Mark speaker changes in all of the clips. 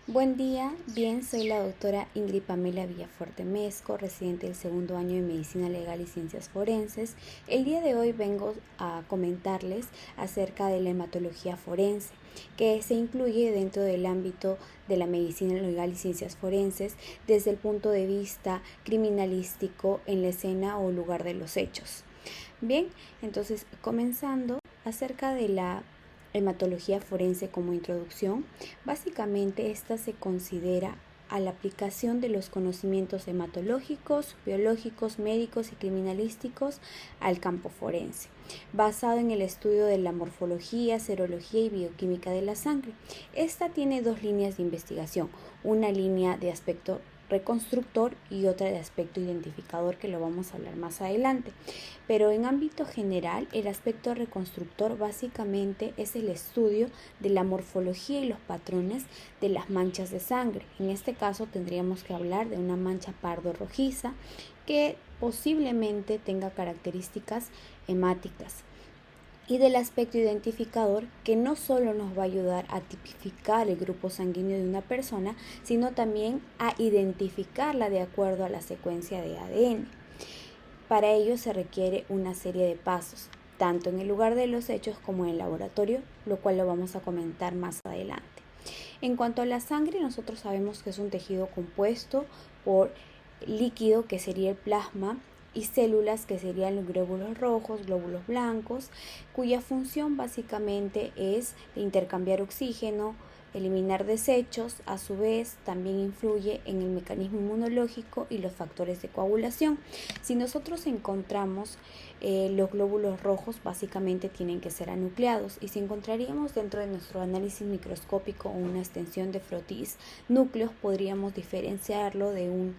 Speaker 1: Buen día, soy la doctora Ingrid Pamela Villafuerte Mesco, residente del segundo año de Medicina Legal y Ciencias Forenses. El día de hoy vengo a comentarles acerca de la hematología forense, que se incluye dentro del ámbito de la Medicina Legal y Ciencias Forenses desde el punto de vista criminalístico en la escena o lugar de los hechos. Bien, entonces comenzando acerca de la hematología forense como introducción, básicamente esta se considera a la aplicación de los conocimientos hematológicos, biológicos, médicos y criminalísticos al campo forense, basado en el estudio de la morfología, serología y bioquímica de la sangre. Esta tiene dos líneas de investigación, una línea de aspecto reconstructor y otra de aspecto identificador, que lo vamos a hablar más adelante. Pero en ámbito general, el aspecto reconstructor básicamente es el estudio de la morfología y los patrones de las manchas de sangre. En este caso tendríamos que hablar de una mancha pardo rojiza que posiblemente tenga características hemáticas, y del aspecto identificador, que no solo nos va a ayudar a tipificar el grupo sanguíneo de una persona, sino también a identificarla de acuerdo a la secuencia de ADN. Para ello se requiere una serie de pasos, tanto en el lugar de los hechos como en el laboratorio, lo cual lo vamos a comentar más adelante. En cuanto a la sangre, nosotros sabemos que es un tejido compuesto por líquido, que sería el plasma, y células, que serían los glóbulos rojos, glóbulos blancos, cuya función básicamente es de intercambiar oxígeno, eliminar desechos. A su vez también influye en el mecanismo inmunológico y los factores de coagulación. Si nosotros encontramos los glóbulos rojos, básicamente tienen que ser anucleados, y si encontraríamos dentro de nuestro análisis microscópico una extensión de Frotis núcleos, podríamos diferenciarlo de un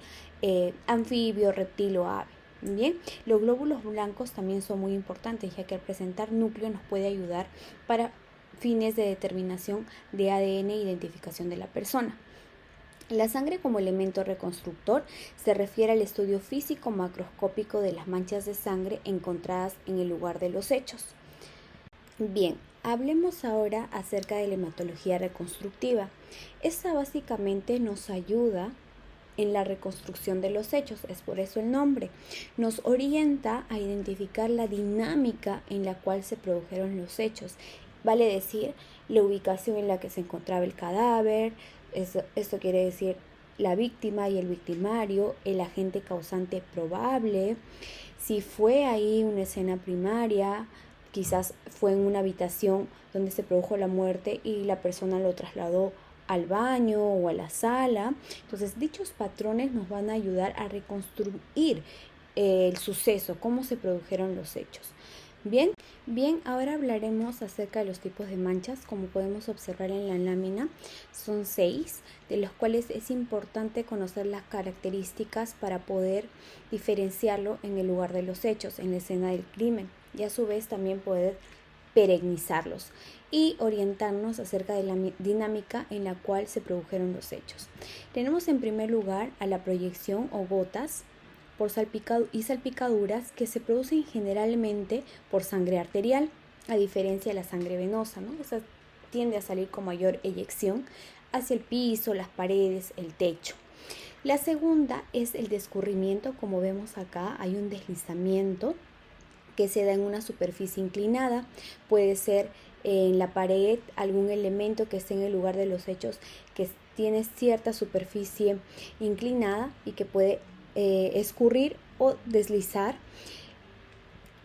Speaker 1: anfibio, reptil o ave. Bien, los glóbulos blancos también son muy importantes, ya que al presentar núcleo nos puede ayudar para fines de determinación de ADN e identificación de la persona. La sangre como elemento reconstructor se refiere al estudio físico macroscópico de las manchas de sangre encontradas en el lugar de los hechos. Bien, hablemos ahora acerca de la hematología reconstructiva. Esta básicamente nos ayuda en la reconstrucción de los hechos, es por eso el nombre. Nos orienta a identificar la dinámica en la cual se produjeron los hechos, vale decir, la ubicación en la que se encontraba el cadáver. Esto quiere decir la víctima y el victimario, el agente causante probable, si fue ahí una escena primaria, quizás fue en una habitación donde se produjo la muerte y la persona lo trasladó al baño o a la sala. Entonces, dichos patrones nos van a ayudar a reconstruir el suceso, cómo se produjeron los hechos. Bien, ahora hablaremos acerca de los tipos de manchas. Como podemos observar en la lámina, son 6, de los cuales es importante conocer las características para poder diferenciarlo en el lugar de los hechos, en la escena del crimen, y a su vez también poder perenizarlos y orientarnos acerca de la dinámica en la cual se produjeron los hechos. Tenemos en primer lugar a la proyección o gotas por salpicaduras, que se producen generalmente por sangre arterial, a diferencia de la sangre venosa, ¿no? Esa tiende a salir con mayor eyección hacia el piso, las paredes, el techo. La segunda es el descurrimiento. Como vemos acá, hay un deslizamiento que se da en una superficie inclinada. Puede ser en la pared algún elemento que esté en el lugar de los hechos, que tiene cierta superficie inclinada y que puede escurrir o deslizar,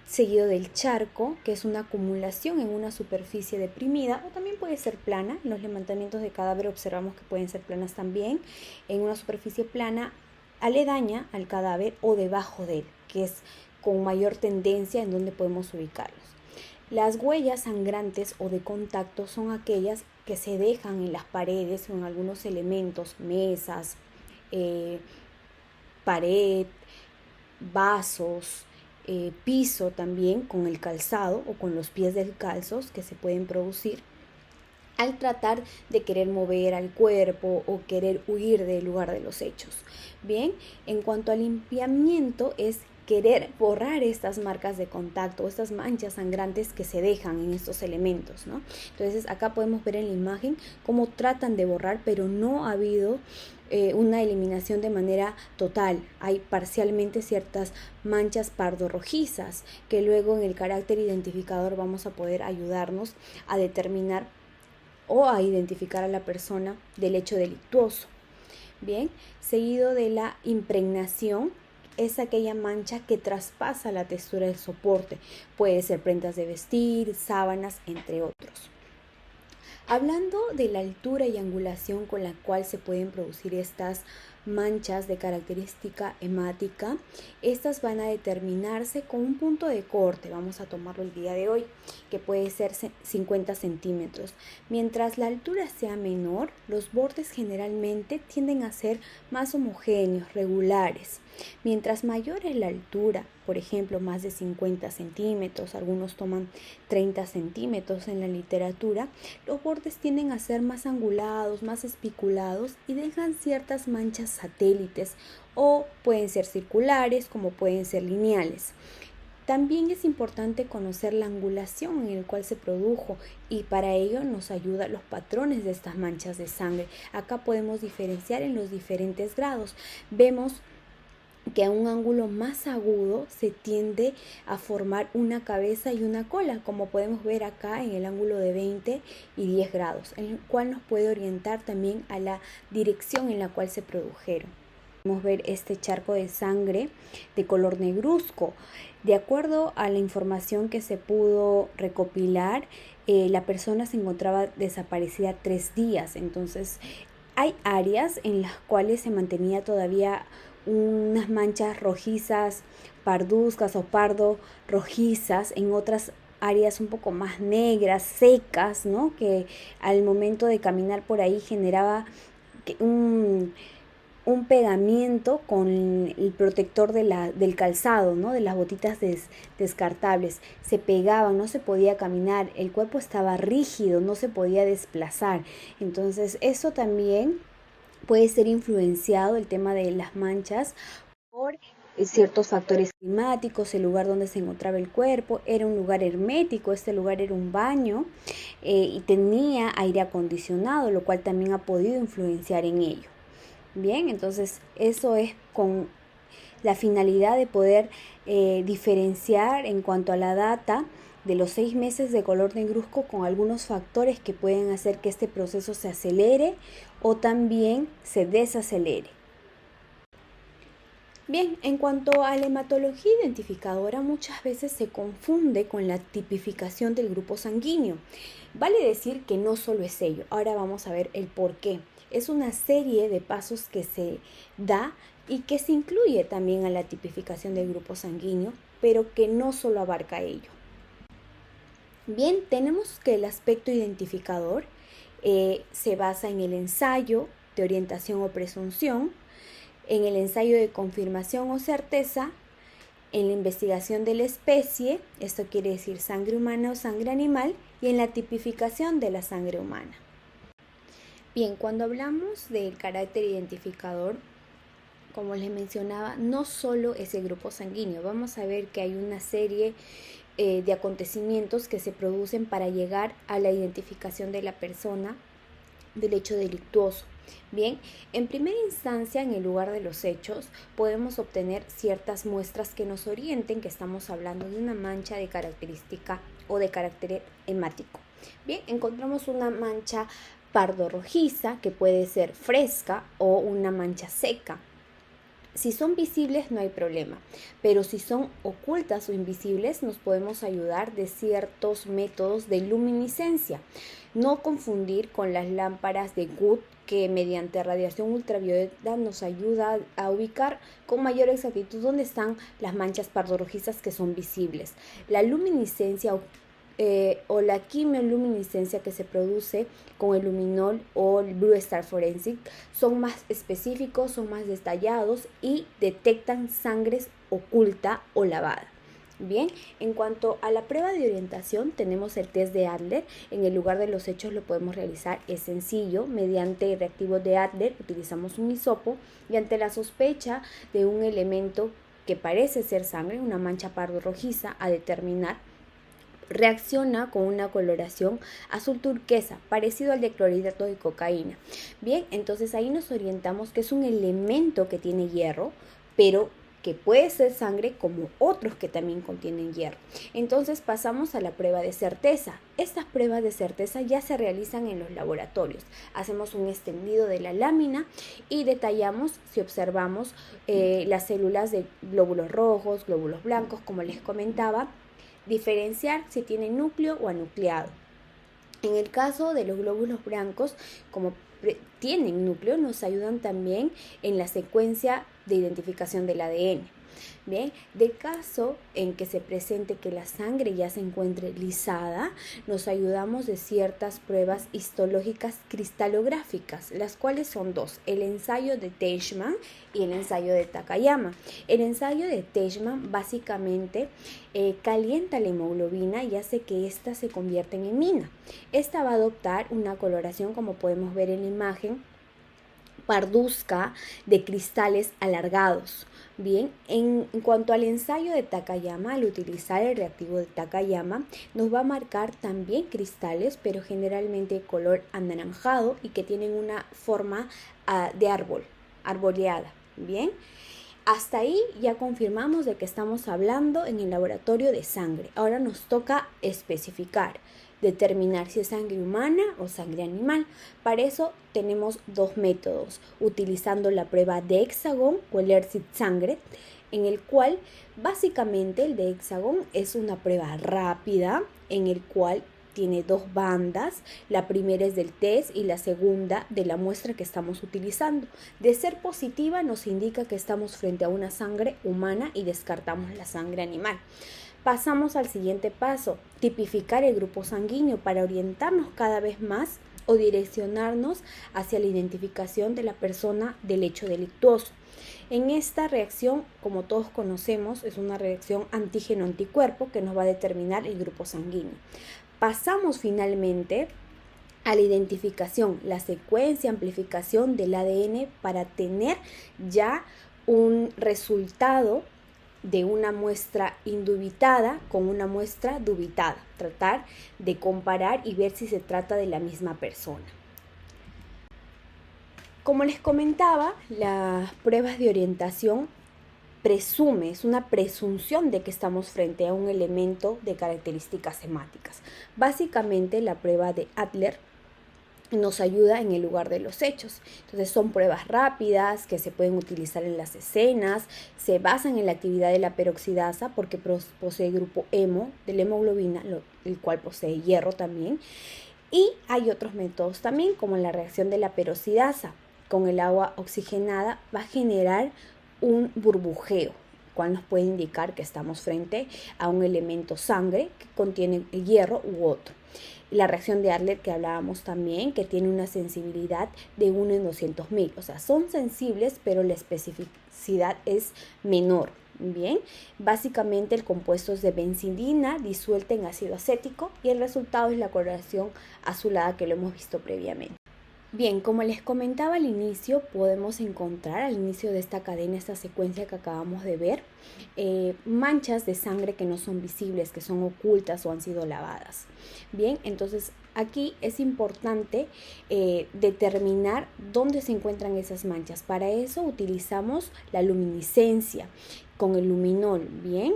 Speaker 1: seguido del charco, que es una acumulación en una superficie deprimida, o también puede ser plana. En los levantamientos de cadáver observamos que pueden ser planas también, en una superficie plana aledaña al cadáver o debajo de él, que es con mayor tendencia en donde podemos ubicarlos. Las huellas sangrantes o de contacto son aquellas que se dejan en las paredes o en algunos elementos, mesas, pared, vasos, piso también, con el calzado o con los pies descalzos que se pueden producir al tratar de querer mover al cuerpo o querer huir del lugar de los hechos. Bien, en cuanto al limpiamiento, es querer borrar estas marcas de contacto, estas manchas sangrantes que se dejan en estos elementos, ¿no? Entonces acá podemos ver en la imagen cómo tratan de borrar, pero no ha habido una eliminación de manera total. Hay parcialmente ciertas manchas pardo-rojizas que luego en el carácter identificador vamos a poder ayudarnos a determinar o a identificar a la persona del hecho delictuoso. Bien, seguido de la impregnación, es aquella mancha que traspasa la textura del soporte. Puede ser prendas de vestir, sábanas, entre otros. Hablando de la altura y angulación con la cual se pueden producir estas manchas de característica hemática, estas van a determinarse con un punto de corte, vamos a tomarlo el día de hoy, que puede ser 50 centímetros. Mientras la altura sea menor, los bordes generalmente tienden a ser más homogéneos, regulares. Mientras mayor es la altura, por ejemplo, más de 50 centímetros, algunos toman 30 centímetros en la literatura, los bordes tienden a ser más angulados, más espiculados y dejan ciertas manchas satélites o pueden ser circulares como pueden ser lineales. También es importante conocer la angulación en el cual se produjo y para ello nos ayuda los patrones de estas manchas de sangre. Acá podemos diferenciar en los diferentes grados. Vemos que a un ángulo más agudo se tiende a formar una cabeza y una cola, como podemos ver acá en el ángulo de 20 y 10 grados, el cual nos puede orientar también a la dirección en la cual se produjeron. Podemos ver este charco de sangre de color negruzco. De acuerdo a la información que se pudo recopilar, la persona se encontraba desaparecida 3 días, entonces hay áreas en las cuales se mantenía todavía unas manchas rojizas, parduzcas o pardo rojizas, en otras áreas un poco más negras, secas, ¿no? Que al momento de caminar por ahí generaba un pegamiento con el protector del calzado, ¿no? De las botitas descartables. Se pegaban, no se podía caminar, el cuerpo estaba rígido, no se podía desplazar. Entonces eso también puede ser influenciado, el tema de las manchas, por ciertos factores climáticos. El lugar donde se encontraba el cuerpo era un lugar hermético, este lugar era un baño y tenía aire acondicionado, lo cual también ha podido influenciar en ello. Bien, entonces eso es con la finalidad de poder diferenciar en cuanto a la data de los 6 meses de color negruzco con algunos factores que pueden hacer que este proceso se acelere o también se desacelere. Bien, en cuanto a la hematología identificadora, muchas veces se confunde con la tipificación del grupo sanguíneo. Vale decir que no solo es ello, ahora vamos a ver el por qué. Es una serie de pasos que se da y que se incluye también a la tipificación del grupo sanguíneo, pero que no solo abarca ello. Bien, tenemos que el aspecto identificador se basa en el ensayo de orientación o presunción, en el ensayo de confirmación o certeza, en la investigación de la especie, esto quiere decir sangre humana o sangre animal, y en la tipificación de la sangre humana. Bien, cuando hablamos del carácter identificador, como les mencionaba, no solo es el grupo sanguíneo. Vamos a ver que hay una serie de acontecimientos que se producen para llegar a la identificación de la persona del hecho delictuoso. Bien, en primera instancia, en el lugar de los hechos, podemos obtener ciertas muestras que nos orienten que estamos hablando de una mancha de característica o de carácter hemático. Bien, encontramos una mancha pardo rojiza que puede ser fresca o una mancha seca. Si son visibles no hay problema, pero si son ocultas o invisibles nos podemos ayudar de ciertos métodos de luminiscencia. No confundir con las lámparas de Good, que mediante radiación ultravioleta nos ayuda a ubicar con mayor exactitud dónde están las manchas pardorrojizas que son visibles. La luminiscencia o la quimioluminiscencia que se produce con el luminol o el Blue Star Forensic son más específicos, son más detallados y detectan sangre oculta o lavada. Bien, en cuanto a la prueba de orientación, tenemos el test de Adler. En el lugar de los hechos lo podemos realizar, es sencillo, mediante el reactivo de Adler utilizamos un hisopo y ante la sospecha de un elemento que parece ser sangre, una mancha pardo rojiza, a determinar, reacciona con una coloración azul turquesa, parecido al de clorhidrato de cocaína. Bien, entonces ahí nos orientamos que es un elemento que tiene hierro, pero que puede ser sangre como otros que también contienen hierro. Entonces pasamos a la prueba de certeza. Estas pruebas de certeza ya se realizan en los laboratorios. Hacemos un extendido de la lámina y detallamos si observamos las células de glóbulos rojos, glóbulos blancos, como les comentaba, diferenciar si tiene núcleo o anucleado. En el caso de los glóbulos blancos, como tienen núcleo, nos ayudan también en la secuencia de identificación del ADN. Bien, de caso en que se presente que la sangre ya se encuentre lisada, nos ayudamos de ciertas pruebas histológicas cristalográficas, las cuales son dos: el ensayo de Teichmann y el ensayo de Takayama. El ensayo de Teichmann básicamente calienta la hemoglobina y hace que ésta se convierta en hemina. Esta va a adoptar una coloración, como podemos ver en la imagen, parduzca, de cristales alargados. Bien, en cuanto al ensayo de Takayama, al utilizar el reactivo de Takayama, nos va a marcar también cristales, pero generalmente de color anaranjado y que tienen una forma de árbol, arboleada. Bien, hasta ahí ya confirmamos de que estamos hablando en el laboratorio de sangre. Ahora nos toca especificar, determinar si es sangre humana o sangre animal. Para eso tenemos dos métodos, utilizando la prueba de hexagón o el Erbsit-Sangret, en el cual básicamente el de hexagón es una prueba rápida, en el cual tiene dos bandas, la primera es del test y la segunda de la muestra que estamos utilizando. De ser positiva nos indica que estamos frente a una sangre humana y descartamos la sangre animal. Pasamos al siguiente paso, tipificar el grupo sanguíneo para orientarnos cada vez más o direccionarnos hacia la identificación de la persona del hecho delictuoso. En esta reacción, como todos conocemos, es una reacción antígeno-anticuerpo que nos va a determinar el grupo sanguíneo. Pasamos finalmente a la identificación, la secuencia, amplificación del ADN para tener ya un resultado de una muestra indubitada con una muestra dubitada. Tratar de comparar y ver si se trata de la misma persona. Como les comentaba, las pruebas de orientación es una presunción de que estamos frente a un elemento de características semáticas. Básicamente la prueba de Adler nos ayuda en el lugar de los hechos. Entonces son pruebas rápidas que se pueden utilizar en las escenas, se basan en la actividad de la peroxidasa porque posee grupo hemo de la hemoglobina, el cual posee hierro también. Y hay otros métodos también, como la reacción de la peroxidasa con el agua oxigenada va a generar un burbujeo, cual nos puede indicar que estamos frente a un elemento sangre que contiene el hierro u otro. La reacción de Adler que hablábamos también, que tiene una sensibilidad de 1 en 200.000, o sea, son sensibles, pero la especificidad es menor. Bien, básicamente el compuesto es de benzidina disuelta en ácido acético y el resultado es la coloración azulada que lo hemos visto previamente. Bien, como les comentaba al inicio, podemos encontrar al inicio de esta cadena, esta secuencia que acabamos de ver, manchas de sangre que no son visibles, que son ocultas o han sido lavadas. Bien, entonces aquí es importante determinar dónde se encuentran esas manchas. Para eso utilizamos la luminiscencia con el luminol, bien,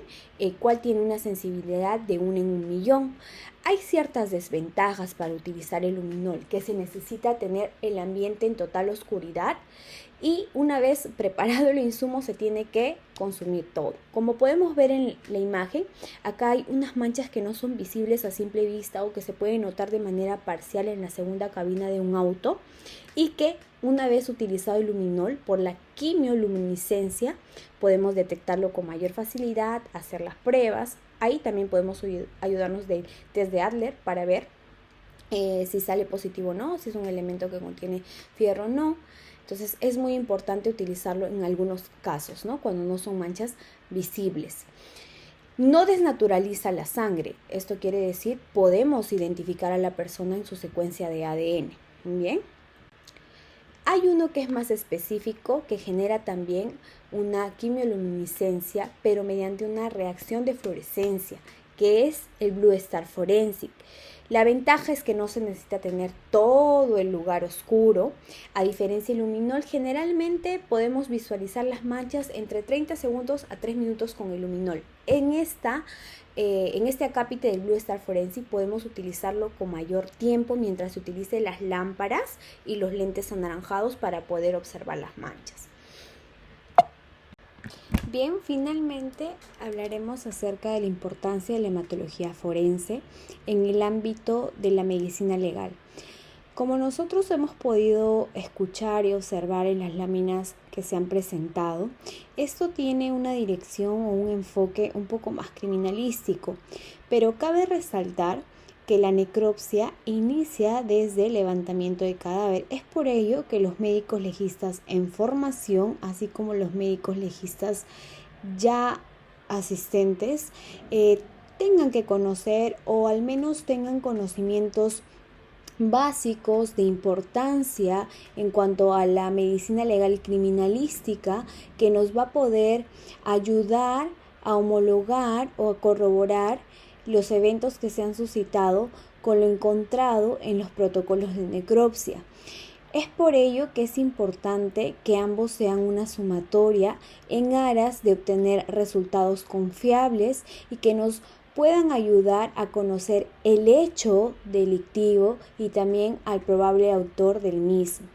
Speaker 1: cual tiene una sensibilidad de 1 en 1.000.000. Hay ciertas desventajas para utilizar el luminol, que se necesita tener el ambiente en total oscuridad y una vez preparado el insumo se tiene que consumir todo. Como podemos ver en la imagen, acá hay unas manchas que no son visibles a simple vista o que se pueden notar de manera parcial en la segunda cabina de un auto y que una vez utilizado el luminol por la quimioluminiscencia podemos detectarlo con mayor facilidad, hacer las pruebas. Ahí también podemos ayudarnos del test de Adler para ver si sale positivo o no, si es un elemento que contiene fierro o no. Entonces es muy importante utilizarlo en algunos casos, ¿no? Cuando no son manchas visibles. No desnaturaliza la sangre. Esto quiere decir, podemos identificar a la persona en su secuencia de ADN. Bien. Hay uno que es más específico, que genera también una quimioluminiscencia, pero mediante una reacción de fluorescencia, que es el Blue Star Forensic. La ventaja es que no se necesita tener todo el lugar oscuro. A diferencia del luminol, generalmente podemos visualizar las manchas entre 30 segundos a 3 minutos con el luminol. En este acápite del Blue Star Forensic podemos utilizarlo con mayor tiempo mientras se utilice las lámparas y los lentes anaranjados para poder observar las manchas. Bien, finalmente hablaremos acerca de la importancia de la hematología forense en el ámbito de la medicina legal. Como nosotros hemos podido escuchar y observar en las láminas que se han presentado, esto tiene una dirección o un enfoque un poco más criminalístico, pero cabe resaltar que la necropsia inicia desde el levantamiento de cadáver. Es por ello que los médicos legistas en formación, así como los médicos legistas ya asistentes, tengan que conocer o al menos tengan conocimientos básicos de importancia en cuanto a la medicina legal criminalística, que nos va a poder ayudar a homologar o a corroborar los eventos que se han suscitado con lo encontrado en los protocolos de necropsia. Es por ello que es importante que ambos sean una sumatoria en aras de obtener resultados confiables y que nos puedan ayudar a conocer el hecho delictivo y también al probable autor del mismo.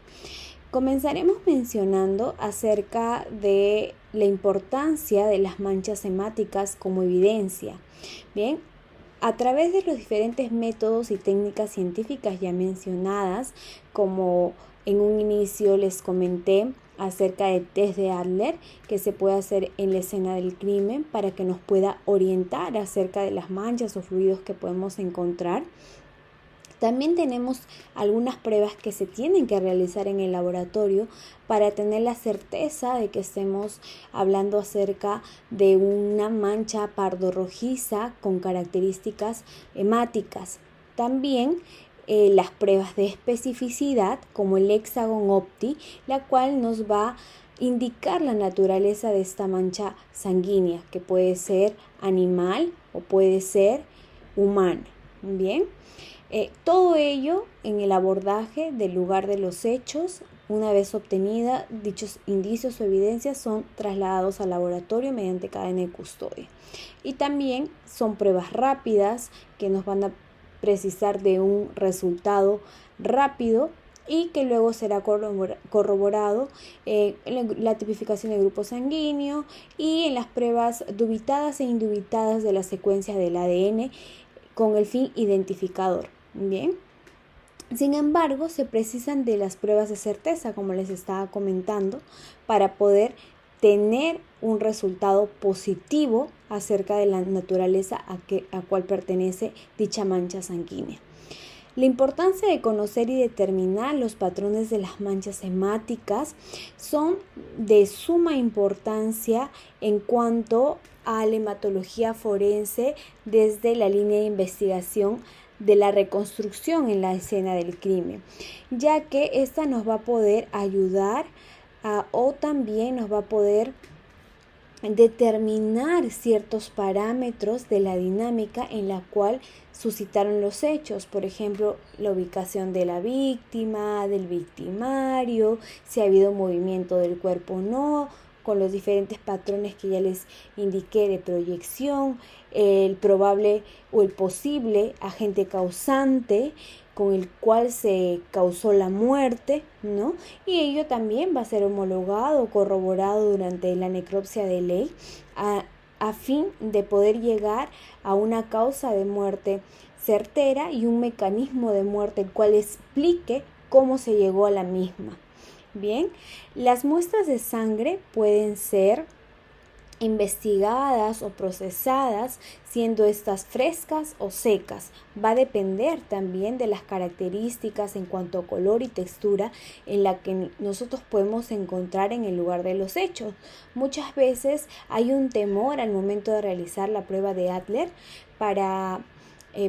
Speaker 1: Comenzaremos mencionando acerca de la importancia de las manchas hemáticas como evidencia. Bien, a través de los diferentes métodos y técnicas científicas ya mencionadas, como en un inicio les comenté acerca del test de Adler, que se puede hacer en la escena del crimen para que nos pueda orientar acerca de las manchas o fluidos que podemos encontrar. También tenemos algunas pruebas que se tienen que realizar en el laboratorio para tener la certeza de que estemos hablando acerca de una mancha pardo rojiza con características hemáticas. También las pruebas de especificidad como el Hexagon Opti, la cual nos va a indicar la naturaleza de esta mancha sanguínea, que puede ser animal o puede ser humana. Bien. Todo ello en el abordaje del lugar de los hechos. Una vez obtenida, dichos indicios o evidencias son trasladados al laboratorio mediante cadena de custodia. Y también son pruebas rápidas que nos van a precisar de un resultado rápido y que luego será corroborado en la tipificación de grupo sanguíneo y en las pruebas dubitadas e indubitadas de la secuencia del ADN con el fin identificador. Bien. Sin embargo, se precisan de las pruebas de certeza, como les estaba comentando, para poder tener un resultado positivo acerca de la naturaleza a cual pertenece dicha mancha sanguínea. La importancia de conocer y determinar los patrones de las manchas hemáticas son de suma importancia en cuanto a la hematología forense desde la línea de investigación de la reconstrucción en la escena del crimen, ya que esta nos va a poder ayudar o también nos va a poder determinar ciertos parámetros de la dinámica en la cual suscitaron los hechos, por ejemplo, la ubicación de la víctima, del victimario, si ha habido movimiento del cuerpo o no, con los diferentes patrones que ya les indiqué de proyección, el probable o el posible agente causante con el cual se causó la muerte, ¿no? Y ello también va a ser homologado o corroborado durante la necropsia de ley a fin de poder llegar a una causa de muerte certera y un mecanismo de muerte el cual explique cómo se llegó a la misma. Bien, las muestras de sangre pueden ser investigadas o procesadas, siendo estas frescas o secas. Va a depender también de las características en cuanto a color y textura en la que nosotros podemos encontrar en el lugar de los hechos. Muchas veces hay un temor al momento de realizar la prueba de Adler para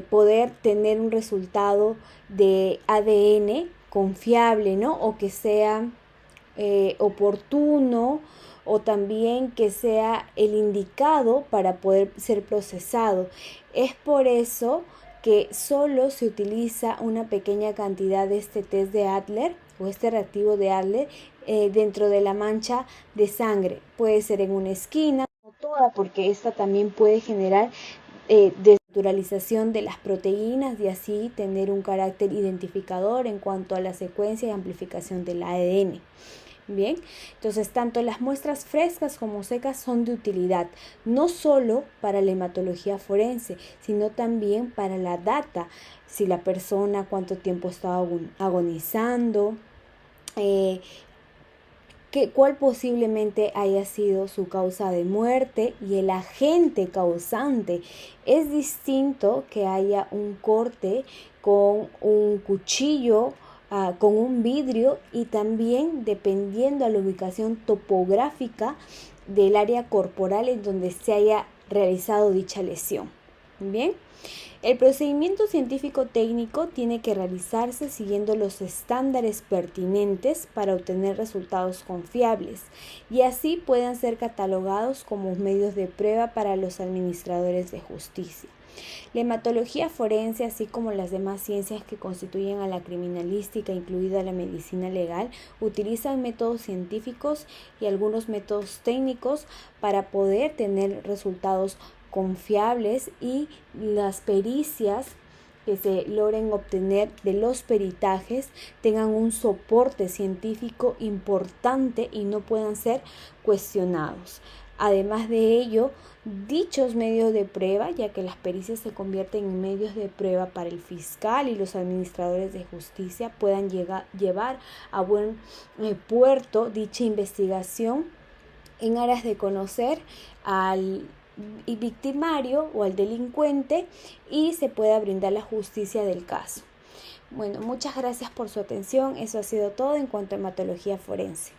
Speaker 1: poder tener un resultado de ADN confiable, ¿no? O que sea oportuno o también que sea el indicado para poder ser procesado. Es por eso que solo se utiliza una pequeña cantidad de este test de Adler o este reactivo de Adler dentro de la mancha de sangre. Puede ser en una esquina, no toda, porque esta también puede generar desnaturalización de las proteínas y así tener un carácter identificador en cuanto a la secuencia y amplificación del ADN. Bien, entonces tanto las muestras frescas como secas son de utilidad, no solo para la hematología forense, sino también para la data, si la persona cuánto tiempo estaba agonizando, cuál posiblemente haya sido su causa de muerte y el agente causante. Es distinto que haya un corte con un cuchillo, con un vidrio, y también dependiendo a la ubicación topográfica del área corporal en donde se haya realizado dicha lesión. Bien. El procedimiento científico técnico tiene que realizarse siguiendo los estándares pertinentes para obtener resultados confiables y así puedan ser catalogados como medios de prueba para los administradores de justicia. La hematología forense, así como las demás ciencias que constituyen a la criminalística, incluida la medicina legal, utilizan métodos científicos y algunos métodos técnicos para poder tener resultados confiables, y las pericias que se logren obtener de los peritajes tengan un soporte científico importante y no puedan ser cuestionados. Además de ello, dichos medios de prueba, ya que las pericias se convierten en medios de prueba para el fiscal y los administradores de justicia, puedan llevar a buen puerto dicha investigación en aras de conocer al victimario o al delincuente y se pueda brindar la justicia del caso. Bueno, muchas gracias por su atención. Eso ha sido todo en cuanto a hematología forense.